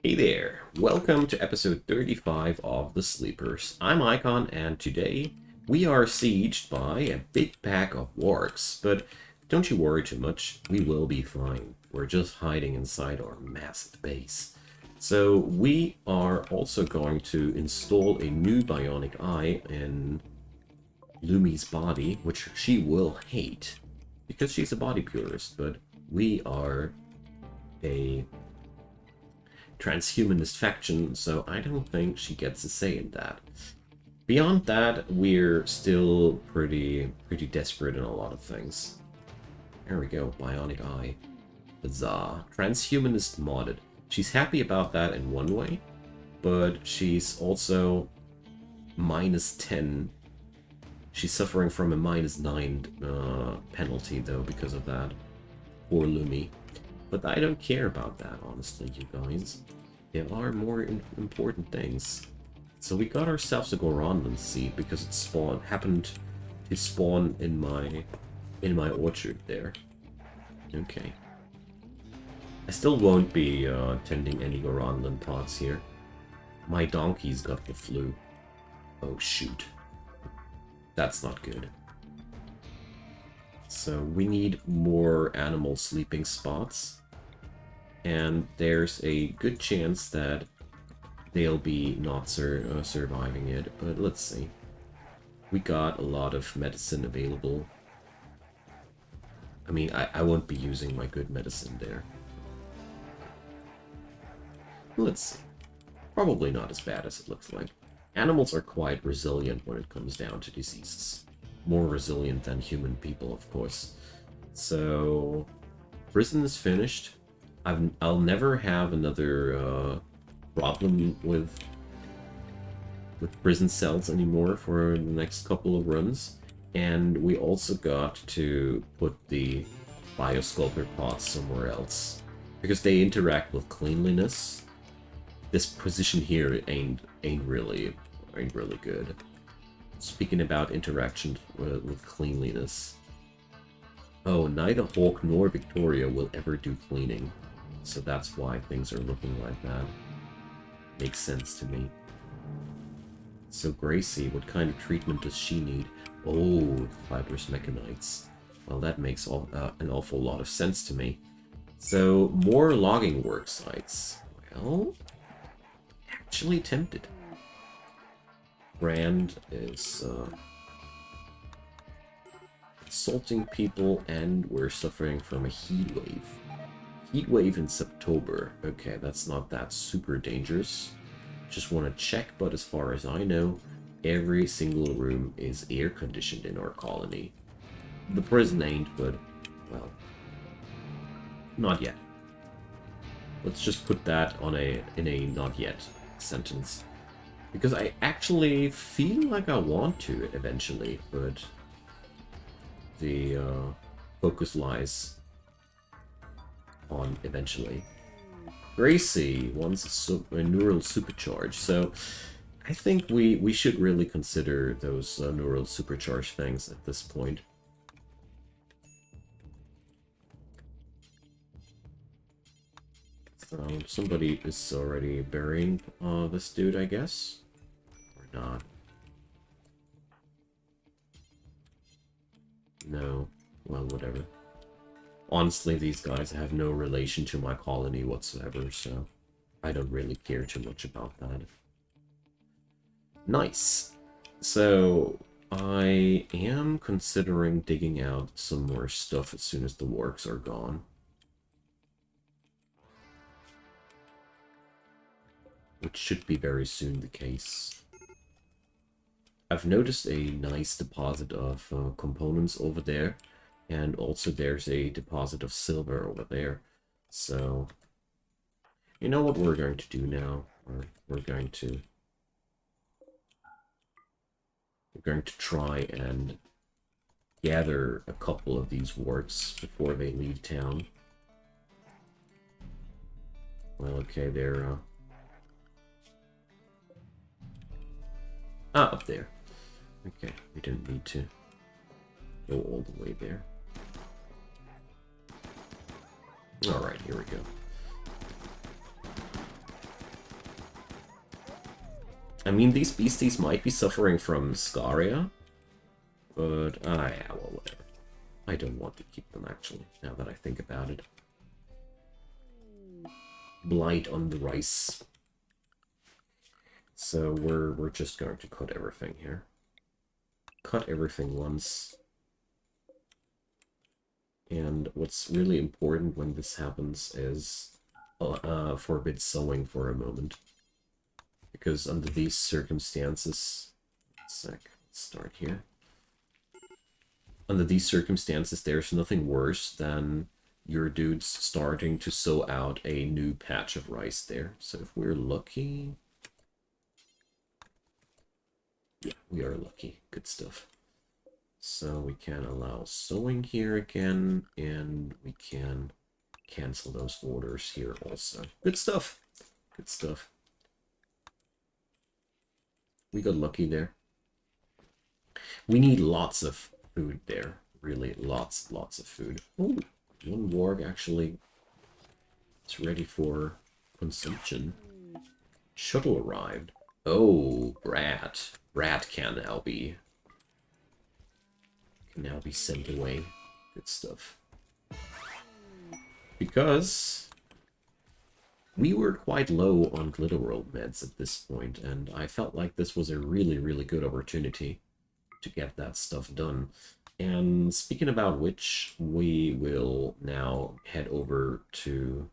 Hey there, welcome to episode 35 of The Sleepers. I'm Icon, and today we are sieged by a big pack of wargs, but don't you worry too much, we will be fine. We're just hiding inside our massive base. So we are also going to install a new bionic eye in Lumi's body, which she will hate, because she's a body purist, but we are a transhumanist faction, so I don't think she gets a say in that. Beyond that, we're still pretty desperate in a lot of things. There we go, bionic eye. Huzzah. Transhumanist modded. She's happy about that in one way, but she's also -10. She's suffering from a -9 penalty, though, because of that. Poor Lumi. But I don't care about that, honestly, you guys. There are more important things. So we got ourselves a Gorondan seed because it happened to spawn in my orchard there. Okay. I still won't be tending any Gorondan pots here. My donkey's got the flu. Oh shoot. That's not good. So we need more animal sleeping spots. And there's a good chance that they'll be not surviving it, but let's see. We got a lot of medicine available. I mean, I won't be using my good medicine there. Let's see. Probably not as bad as it looks like. Animals are quite resilient when it comes down to diseases. More resilient than human people, of course. So, prison is finished. I'll never have another problem with prison cells anymore for the next couple of runs. And we also got to put the biosculptor pots somewhere else because they interact with cleanliness. This position here ain't really good. Speaking about interaction with cleanliness. Oh, neither Hawk nor Victoria will ever do cleaning. So that's why things are looking like that. Makes sense to me. So Gracie, what kind of treatment does she need? Oh, fibrous mechanites. Well, that makes an awful lot of sense to me. So, more logging work sites. Well, actually tempted. Brand is assaulting people, and we're suffering from a heat wave. Heat wave in September. Okay, that's not that super dangerous. Just want to check, but as far as I know, every single room is air conditioned in our colony. The prison ain't, but, well, not yet. Let's just put that in a not yet sentence. Because I actually feel like I want to eventually, but the focus lies on eventually. Gracie wants a neural supercharge, so I think we should really consider those neural supercharge things at this point. Somebody is already burying this dude, I guess, or not. No, well, whatever. Honestly, these guys have no relation to my colony whatsoever, so I don't really care too much about that. Nice. So, I am considering digging out some more stuff as soon as the wargs are gone. Which should be very soon the case. I've noticed a nice deposit of components over there. And also there's a deposit of silver over there. So, you know what we're going to do now? We're going to try and gather a couple of these wargs before they leave town. Well, okay, they're up there. Okay, we didn't need to go all the way there. Alright, here we go. I mean, these beasties might be suffering from scaria, but, yeah, well, whatever. I don't want to keep them, actually, now that I think about it. Blight on the rice. So we're just going to cut everything here. Cut everything once. And what's really important when this happens is forbid sowing for a moment. Because under these circumstances... let's start here. Under these circumstances, there's nothing worse than your dudes starting to sow out a new patch of rice there. So if we're lucky... yeah, we are lucky. Good stuff. So we can allow sowing here again, and we can cancel those orders here also. Good stuff. Good stuff. We got lucky there. We need lots of food there. Really, lots of food. Oh, one warg actually is ready for consumption. Shuttle arrived. Oh, Rat. Rat can now be sent away. Good stuff. Because we were quite low on Glitterworld meds at this point, and I felt like this was a really good opportunity to get that stuff done. And speaking about which, we will now head over to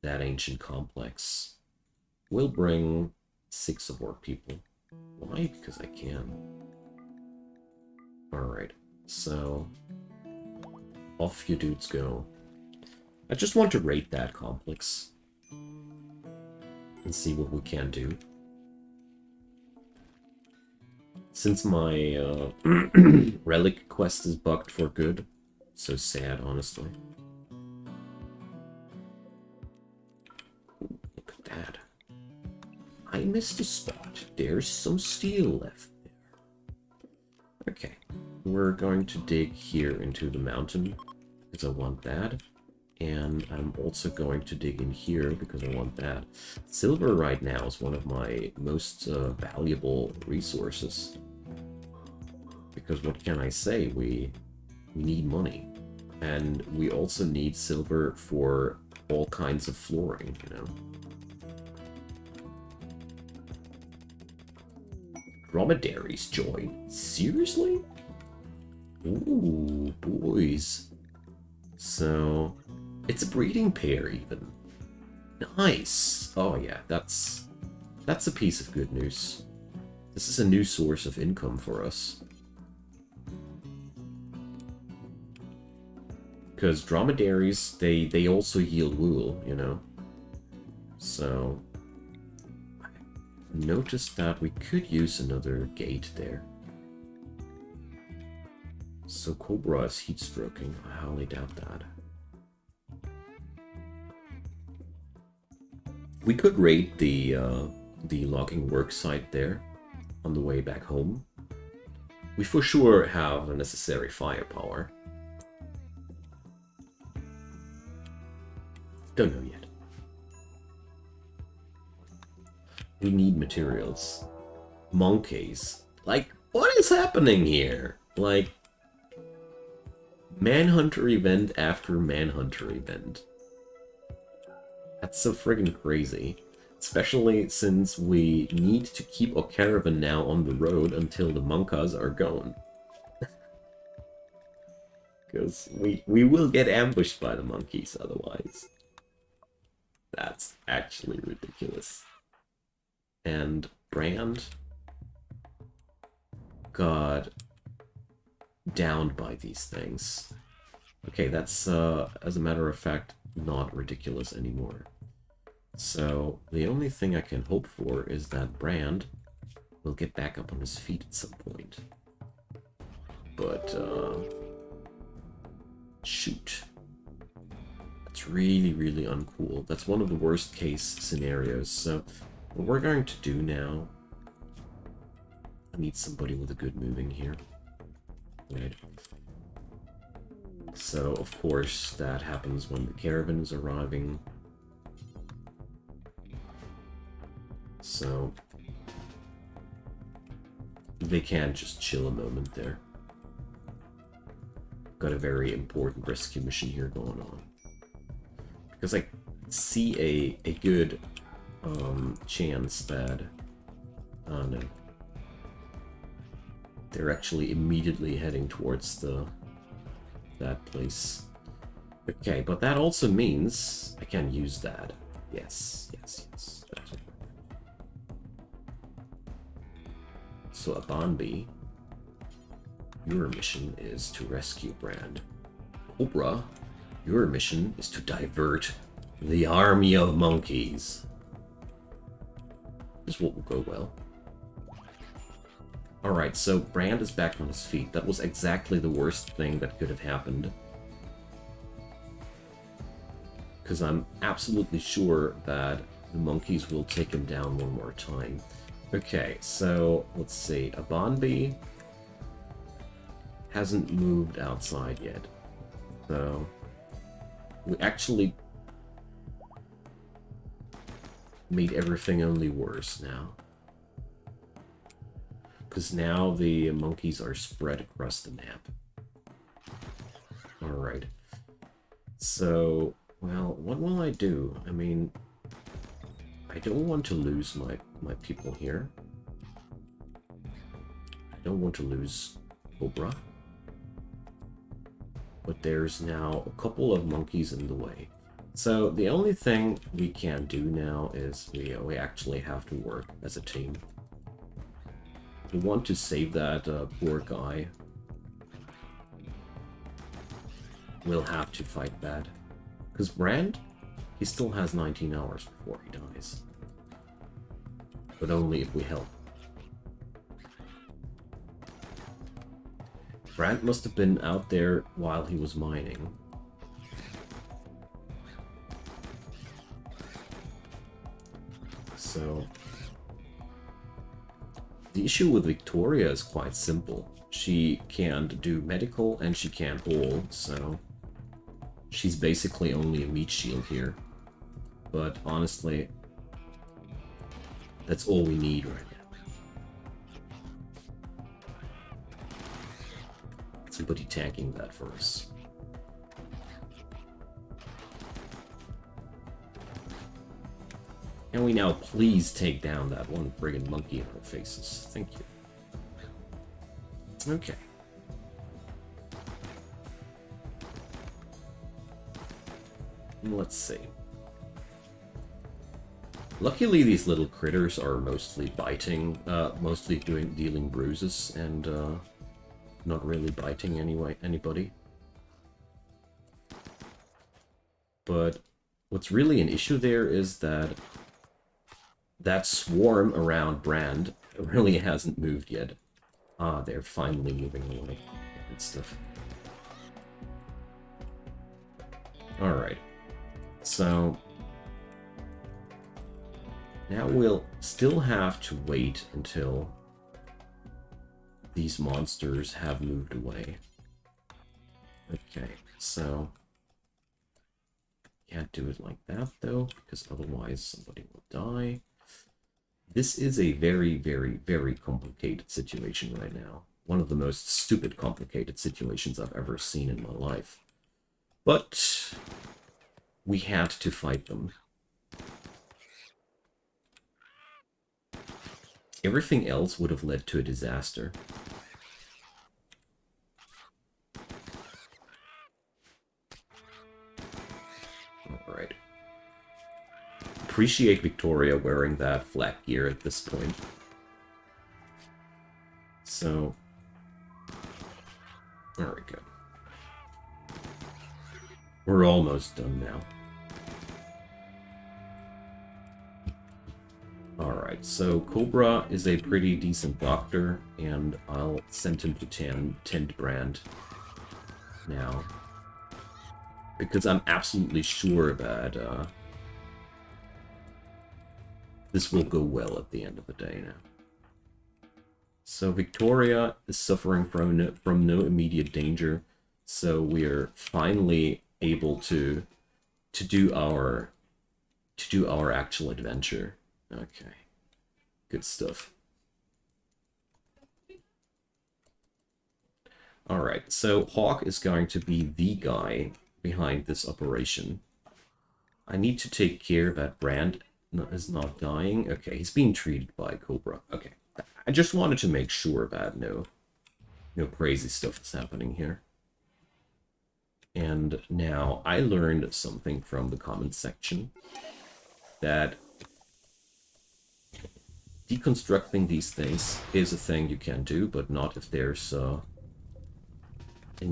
that ancient complex. We'll bring 6 of our people. Why? Because I can. Alright, so off you dudes go. I just want to rate that complex and see what we can do. Since my relic quest is bugged for good. So sad, honestly. Ooh, look at that. I missed a spot. There's some steel left there. Okay. We're going to dig here into the mountain because I want that. And I'm also going to dig in here because I want that. Silver right now is one of my most valuable resources. Because what can I say? We need money. And we also need silver for all kinds of flooring, you know. Dromedaries join. Seriously? Ooh, boys. So, it's a breeding pair even. Nice. Oh yeah, that's a piece of good news. This is a new source of income for us. Because dromedaries, they also yield wool, you know. So, I noticed that we could use another gate there. So Cobra is heat stroking. I highly doubt that. We could raid the logging work site there on the way back home. We for sure have the necessary firepower. Don't know yet. We need materials. Monkeys. Like, what is happening here? Like, Manhunter event after Manhunter event. That's so friggin' crazy. Especially since we need to keep our caravan now on the road until the Monkas are gone. Because we will get ambushed by the monkeys otherwise. That's actually ridiculous. And Brand got downed by these things. Okay, that's, as a matter of fact, not ridiculous anymore. So, the only thing I can hope for is that Brand will get back up on his feet at some point. But, shoot. That's really uncool. That's one of the worst case scenarios. So, what we're going to do now... I need somebody with a good moving here. Right. So, of course, that happens when the caravan is arriving. So, They can't just chill a moment there. Got a very important rescue mission here going on. Because I see a good chance that... Oh no. They're actually immediately heading towards that place. Okay, but that also means I can use that. Yes, yes, yes. That's right. So Abanbi, your mission is to rescue Brand. Cobra, your mission is to divert the army of monkeys. This will go well. Alright, so Brand is back on his feet. That was exactly the worst thing that could have happened. Because I'm absolutely sure that the monkeys will take him down one more time. Okay, so let's see. Abanbi hasn't moved outside yet. So we actually made everything only worse now. Because now the monkeys are spread across the map. Alright. So, well, what will I do? I mean, I don't want to lose my people here. I don't want to lose Cobra. But there's now a couple of monkeys in the way. So the only thing we can do now is we actually have to work as a team. We want to save that poor guy. We'll have to fight that. Because Brand, he still has 19 hours before he dies. But only if we help. Brand must have been out there while he was mining. So... the issue with Victoria is quite simple. She can't do medical and she can't haul, so she's basically only a meat shield here. But honestly, that's all we need right now. Somebody tanking that for us. Can we now please take down that one friggin' monkey in our faces? Thank you. Okay. Let's see. Luckily, these little critters are mostly biting, mostly dealing bruises, and not really biting anybody. But what's really an issue there is that swarm around Brand really hasn't moved yet. Ah, they're finally moving away. Good stuff. Alright. So... now we'll still have to wait until these monsters have moved away. Okay, so... can't do it like that, though, because otherwise somebody will die. This is a very, very, very complicated situation right now. One of the most stupid complicated situations I've ever seen in my life. But we had to fight them. Everything else would have led to a disaster. Alright. Appreciate Victoria wearing that flak gear at this point. So, there we go. We're almost done now. Alright, so Cobra is a pretty decent doctor, and I'll send him to tend Brand now. Because I'm absolutely sure that this will go well at the end of the day now. So Victoria is suffering from no immediate danger, so we're finally able to do our actual adventure. Okay, good stuff. Alright, so Hawk is going to be the guy behind this operation. I need to take care that Brand is not dying. Okay, he's being treated by Cobra. Okay, I just wanted to make sure that no crazy stuff is happening here. And now I learned something from the comments section that deconstructing these things is a thing you can do, but not if there's an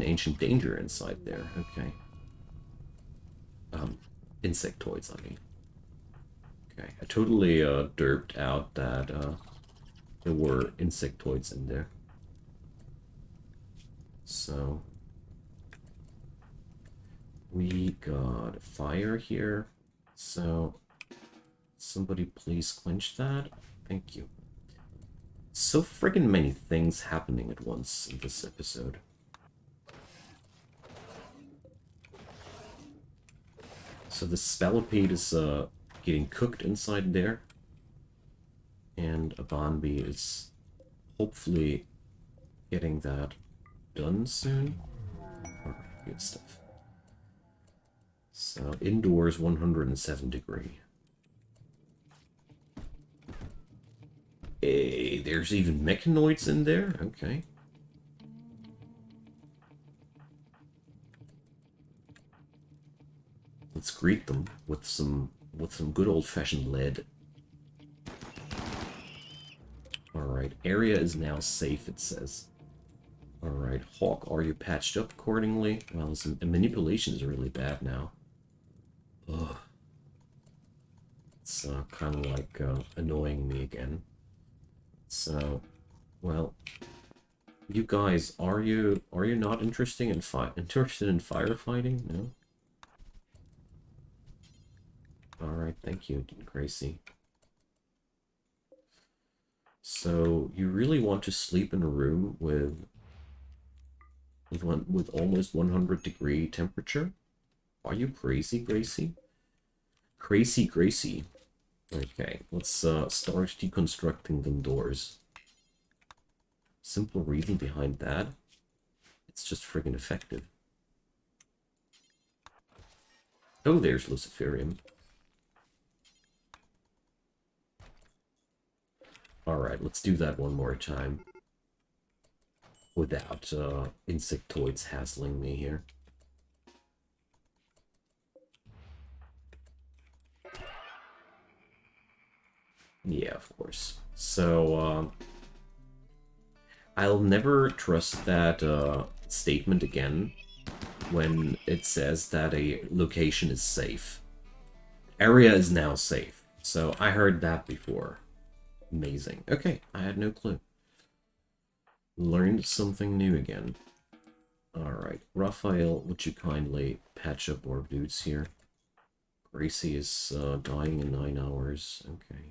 ancient danger inside there. Okay. Insectoids, I mean. Okay, I totally derped out that there were insectoids in there. So we got fire here. So somebody please quench that. Thank you. So friggin' many things happening at once in this episode. So the Spalipede is getting cooked inside there. And Abanbi is hopefully getting that done soon. Alright, good stuff. So indoors 107 degree. Hey, there's even mechanoids in there? Okay. Let's greet them with some good old-fashioned lead. Alright, area is now safe, it says. Alright, Hawk, are you patched up accordingly? Well, manipulation is really bad now. Ugh. It's kind of like annoying me again. So, well, you guys, are you not interested in firefighting? No. All right, thank you, Gracie. So you really want to sleep in a room with almost 100-degree temperature? Are you crazy, Gracie? Crazy, Gracie. Okay, let's start deconstructing the doors. Simple reason behind that. It's just friggin' effective. Oh, there's Luciferium. Alright, let's do that one more time. Without insectoids hassling me here. Yeah, of course. So, I'll never trust that statement again when it says that a location is safe. Area is now safe. So, I heard that before. Amazing. Okay, I had no clue. Learned something new again. Alright, Raphael, would you kindly patch up our dudes here? Gracie is dying in 9 hours. Okay.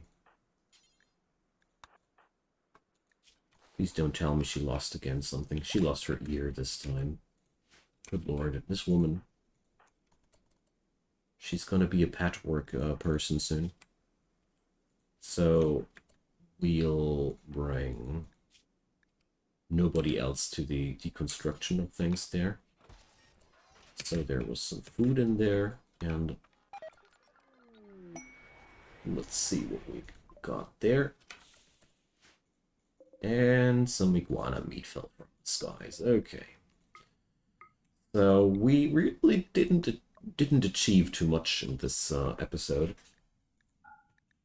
Please don't tell me she lost again something. She lost her ear this time. Good lord, this woman. She's gonna be a patchwork person soon. So, we'll bring nobody else to the deconstruction of things there. So there was some food in there, and let's see what we got there. And some iguana meat fell from the skies. Okay. So we really didn't achieve too much in this episode,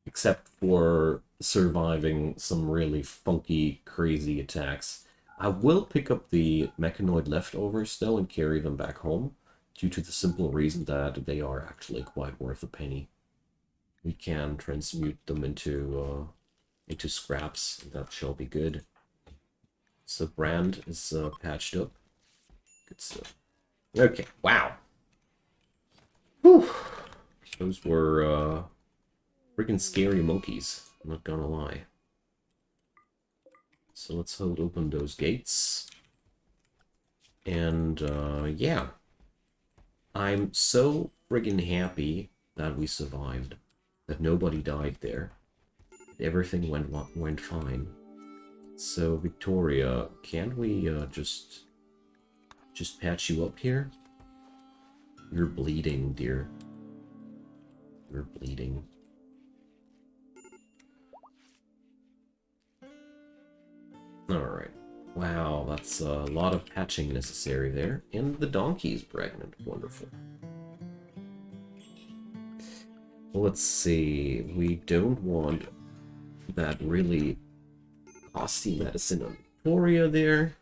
except for surviving some really funky, crazy attacks. I will pick up the mechanoid leftovers though and carry them back home, due to the simple reason that they are actually quite worth a penny. We can transmute them into scraps. That shall be good. So Brand is patched up. Good stuff. Okay, wow. Whew. Those were freaking scary monkeys, I'm not gonna lie. So let's hold open those gates. And yeah. I'm so friggin' happy that we survived. That nobody died there. Everything went fine. So, Victoria, can we just just patch you up here? You're bleeding, dear. You're bleeding. Alright. Wow, that's a lot of patching necessary there. And the donkey is pregnant. Wonderful. Let's see. We don't want that really costly medicine on Victoria there.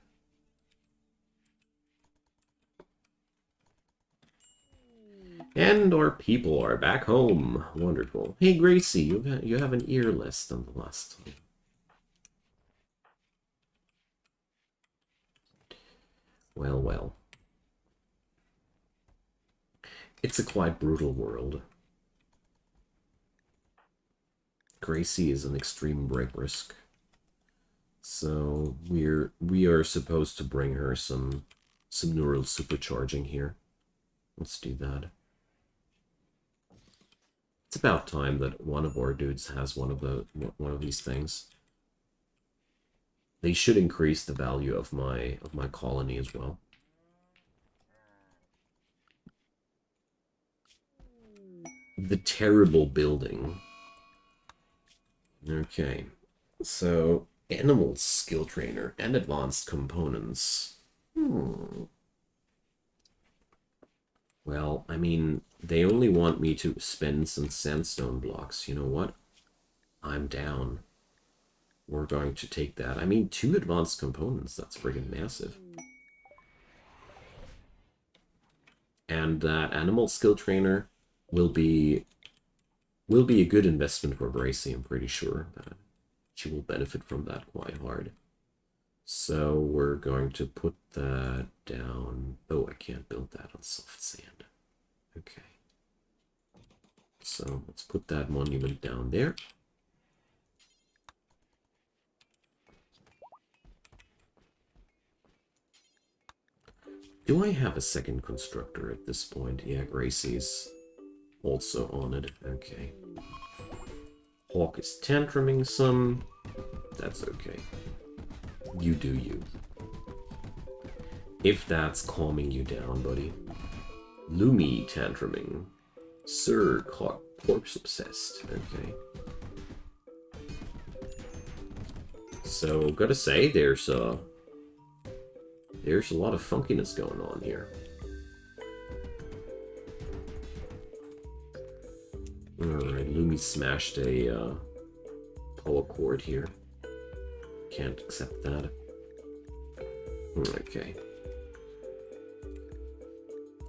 And our people are back home. Wonderful. Hey, Gracie, you have an ear less than the last time. Well, well. It's a quite brutal world. Gracie is an extreme break risk. So we are supposed to bring her some neural supercharging here. Let's do that. It's about time that one of our dudes has one of these things. They should increase the value of my colony as well. The terrible building. Okay. So, animal skill trainer and advanced components. Well, I mean, they only want me to spend some sandstone blocks. You know what? I'm down. We're going to take that. I mean, 2 advanced components. That's friggin' massive. And that animal skill trainer will be a good investment for Gracie. I'm pretty sure that she will benefit from that quite hard. So we're going to put that down. Oh, I can't build that on soft sand. Okay. So let's put that monument down there. Do I have a second constructor at this point? Yeah, Gracie's also on it. Okay. Hawk is tantruming some. That's okay. You do you. If that's calming you down, buddy. Lumi tantruming. Sir corpse obsessed. Okay. So, gotta say, there's a lot of funkiness going on here. Alright, Lumi smashed a power cord here. Can't accept that. Okay.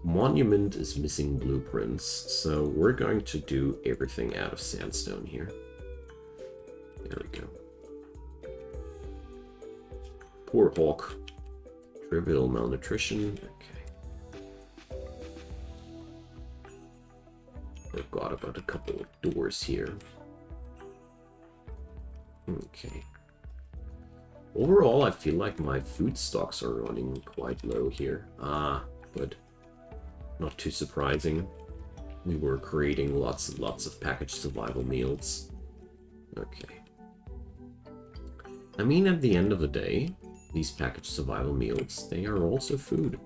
Monument is missing blueprints, so we're going to do everything out of sandstone here. There we go. Poor Hawk. Trivial malnutrition. Okay. I've got about a couple of doors here. Okay. Overall, I feel like my food stocks are running quite low here. But not too surprising. We were creating lots and lots of packaged survival meals. Okay. I mean, at the end of the day, these packaged survival meals, they are also food.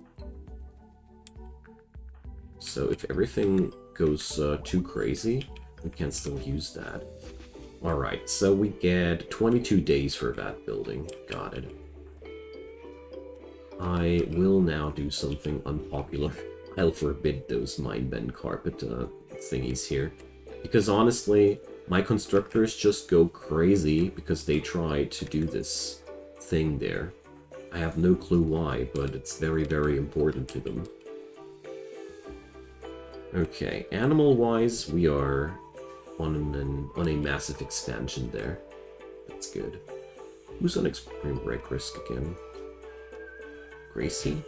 So if everything goes too crazy, we can still use that. Alright, so we get 22 days for that building. Got it. I will now do something unpopular. I'll forbid those Mindbend carpet thingies here. Because honestly, my constructors just go crazy because they try to do this thing there. I have no clue why, but it's very, very important to them. Okay, animal-wise, we are on a massive expansion there. That's good. Who's on extreme break risk again? Gracie?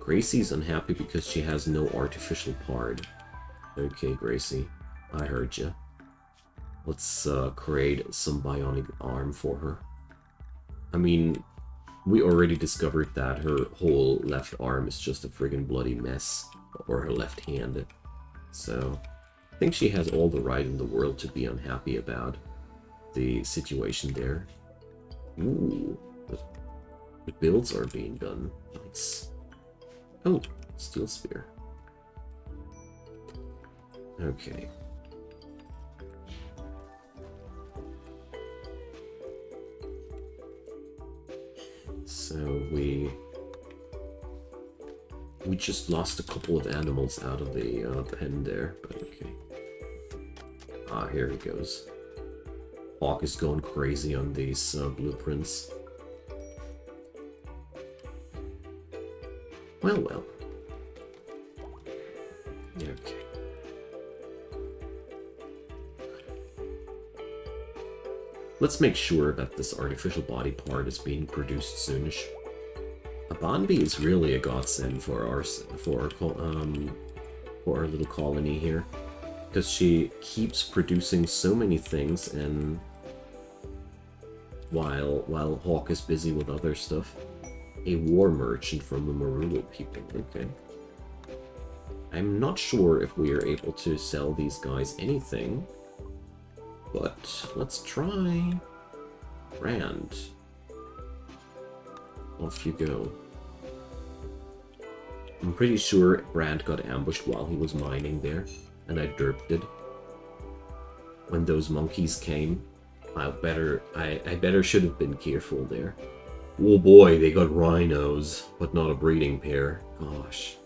Gracie's unhappy because she has no artificial part. Okay, Gracie, I heard ya. Let's create some bionic arm for her. I mean, we already discovered that her whole left arm is just a friggin' bloody mess, or her left hand. So, I think she has all the right in the world to be unhappy about the situation there. Ooh, The builds are being done. Nice. Oh, steel spear. Okay. So we just lost a couple of animals out of the pen there, but okay. Ah, here he goes. Hawk is going crazy on these blueprints. Well, well. Okay. Let's make sure that this artificial body part is being produced soonish. A Bonbee is really a godsend for our little colony here, because she keeps producing so many things, and while Hawk is busy with other stuff. A war merchant from the Marulu people. Okay. I'm not sure if we are able to sell these guys anything, but let's try. Brand. Off you go. I'm pretty sure Brand got ambushed while he was mining there, and I derped it. When those monkeys came, I better should have been careful there. Oh boy, they got rhinos, but not a breeding pair. Gosh,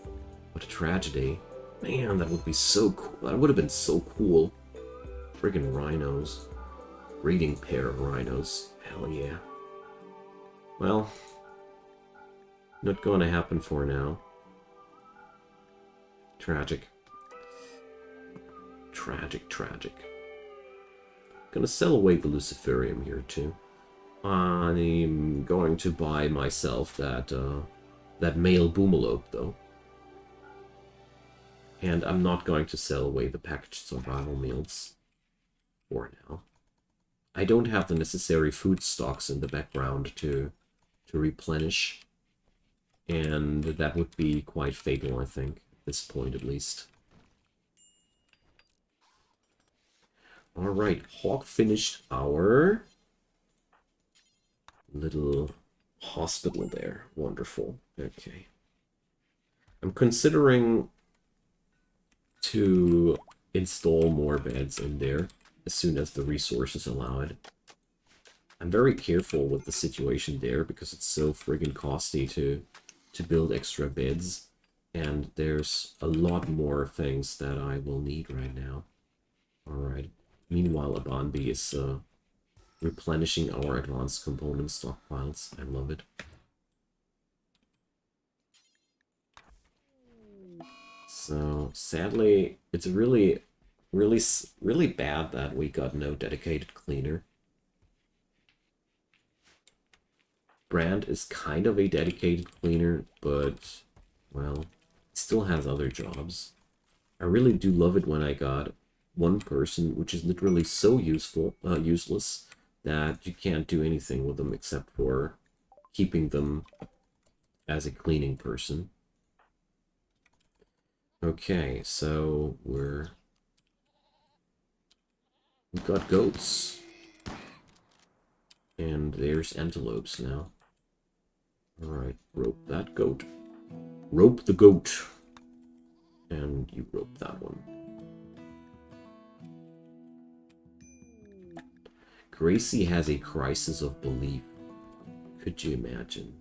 what a tragedy. Man, that would be so cool. That would have been so cool. Friggin' rhinos. Breeding pair of rhinos. Hell yeah. Well, not going to happen for now. Tragic. Tragic, tragic. Gonna sell away the Luciferium here too. I'm going to buy myself that male boomalope though. And I'm not going to sell away the packaged survival meals for now. I don't have the necessary food stocks in the background to replenish. And that would be quite fatal, I think, at this point at least. Alright, Hawk finished our little hospital there. Wonderful. Okay. I'm considering to install more beds in there as soon as the resources allow it. I'm very careful with the situation there because it's so friggin' costly to build extra beds, and there's a lot more things that I will need right now. Alright. Meanwhile, Abanbi is replenishing our advanced component stockpiles. I love it. So, sadly, it's really bad that we got no dedicated cleaner. Brand is kind of a dedicated cleaner, but, well, still has other jobs. I really do love it when I got one person, which is literally so useless, that you can't do anything with them except for keeping them as a cleaning person. Okay, so we've got goats. And there's antelopes now. Alright, rope that goat. Rope the goat. And you rope that one. Gracie has a crisis of belief. Could you imagine?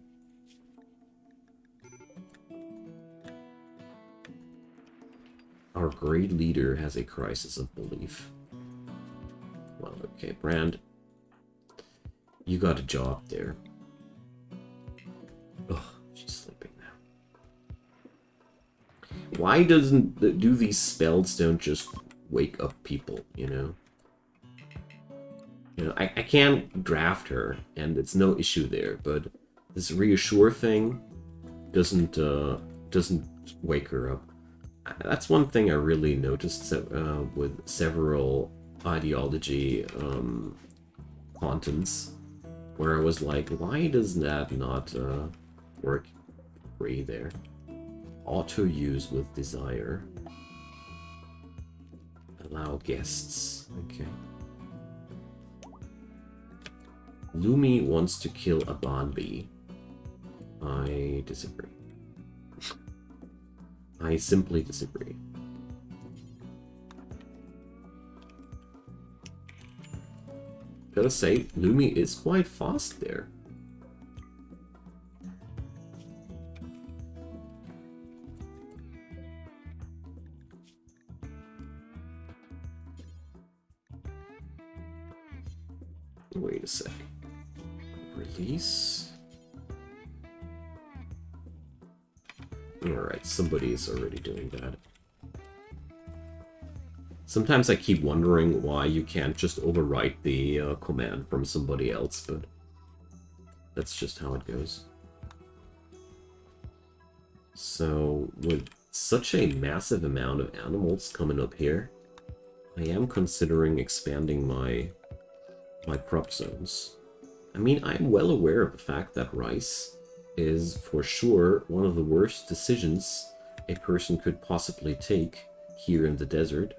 Our great leader has a crisis of belief. Well, okay, Brand. You got a job there. Ugh, she's sleeping now. Why do these spells don't just wake up people, you know? You know, I can't draft her, and it's no issue there, but this reassure thing doesn't wake her up. That's one thing I really noticed with several ideology contents, where I was like, why does that not work free there? Auto use with desire. Allow guests. Okay. Lumi wants to kill a Bonbee. I disagree. I simply disagree. Gotta say, Lumi is quite fast there. Wait a sec. Release. Alright, somebody is already doing that. Sometimes I keep wondering why you can't just overwrite the command from somebody else, but that's just how it goes. So, with such a massive amount of animals coming up here, I am considering expanding my crop zones. I mean, I'm well aware of the fact that rice is for sure one of the worst decisions a person could possibly take here in the desert.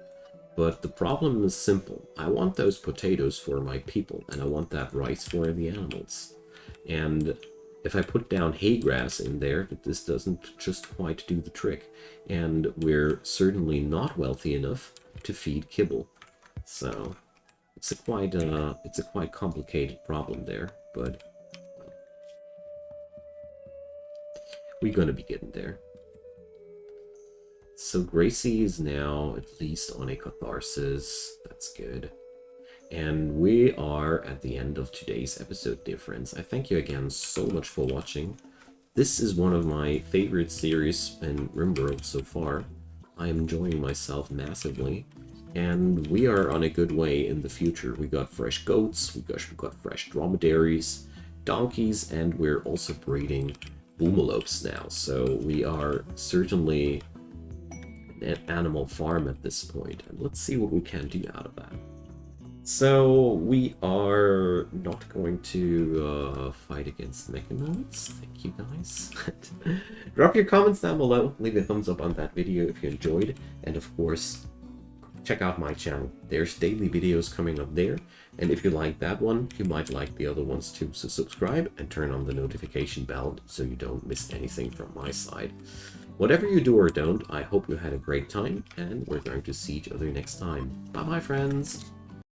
But the problem is simple. I want those potatoes for my people, and I want that rice for the animals. And if I put down hay grass in there, this doesn't just quite do the trick. And we're certainly not wealthy enough to feed kibble. So it's a quite complicated problem there, but we're gonna be getting there. So Gracie is now at least on a catharsis. That's good. And we are at the end of today's episode, dear friends. I thank you again so much for watching. This is one of my favorite series in Rimworld so far. I am enjoying myself massively. And we are on a good way in the future. We got fresh goats, we got fresh dromedaries, donkeys, and we're also breeding boomalopes now. So we are certainly an animal farm at this point, and let's see what we can do out of that. So we are not going to fight against mechanoids. Thank you guys. Drop your comments down below, leave a thumbs up on that video if you enjoyed, and of course check out my channel. There's daily videos coming up there, and if you like that one, you might like the other ones too. So subscribe and turn on the notification bell so you don't miss anything from my side. Whatever you do or don't, I hope you had a great time, and we're going to see each other next time. Bye bye, friends!